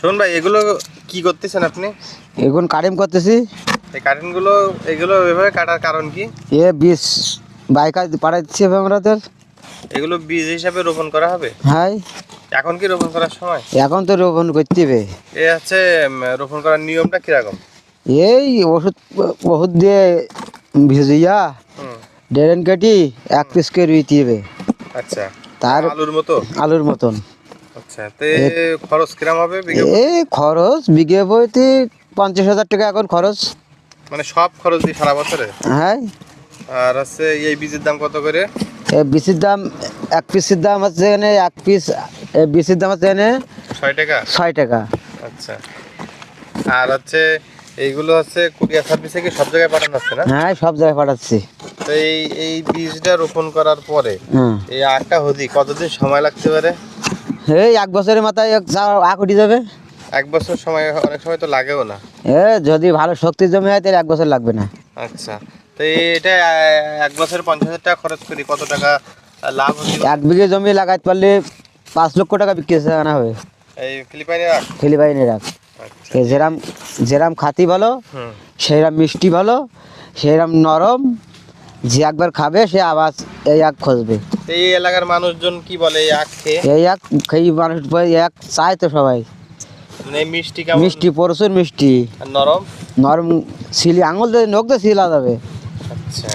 শোন ভাই, এগুলো কি করতেছেন আপনি? এখন কাটিং করতেছি। এই কাটিংগুলো এগুলো এভাবে কাটার কারণ কি? এ বীজ বাইকা পাঠাচ্ছি আমাদের। এগুলো বীজ হিসাবে রোপণ করা হবে? হ্যাঁ, এখন কি রোপণ করার সময়? এখন তো রোপণ করতে হবে। এ হচ্ছে রোপণ করার নিয়মটা কিরকম? এই ওষুধ ওষুধ দিয়ে ভিজিয়া হুম, ড্রেন কেটে 1 পিস করে রুইতে হবে। আচ্ছা। তার আলুর মতো? আলুর মতন। আচ্ছা, তে খরচ কিরম হবে বিঘে? এই খরচ বিঘে বইতে 50,000 টাকা এখন খরচ। মানে সব খরচ দিয়ে সারা বছরে? হ্যাঁ। আর হচ্ছে এই বীজের দাম কত করে? এই বিচির দাম 1 পিসের দাম হচ্ছে এখানে 1 পিস বিচির দাম হচ্ছে এখানে 6 টাকা? 6 টাকা। আচ্ছা। আর হচ্ছে এইগুলো হচ্ছে কুরিয়ার সার্ভিসে কি সব জায়গায় পাঠানো হচ্ছে না? হ্যাঁ, সব জায়গায় পাঠাচ্ছি। তো এই বীজটা রোপণ করার পরে হুম, এই আখটা হদি কতদিন সময় লাগতে পারে? এই 1 বছরের মাথায় আখ উঠে যাবে। 1 বছর সময়, অনেক সময় তো লাগেও না। যদি ভালো শক্তি জমি হয় তাহলে 1 বছর লাগবে না। আচ্ছা, তো এটা 1 বছরে 50,000 টাকা খরচ করি, কত টাকা লাভ হচ্ছে? 1 বিঘে জমি লাগাইতে পারলে 5 লক্ষ টাকা বিক্রি আনা হবে। এই ফিলিপাইনে রাখ? ফিলিপাইনে রাখ। আচ্ছা। যেরাম যেরাম খাতি ভালো, হুম। সেরাম মিষ্টি ভালো, সেরাম নরম। যে একবার খাবে সে আবার এই আখ খুঁজবে। এই এলাকার মানুষজন কি বলে এই আখ খেয়ে? এই আখ খেয়ে মানুষ এই আখ চায় তো সবাই। মানে এই মিষ্টি কেমন? মিষ্টি, প্রচুর মিষ্টি। আর নরম? নরম, সিলি আঙুল দিয়ে নখ দিয়ে সিলা যাবে। আচ্ছা।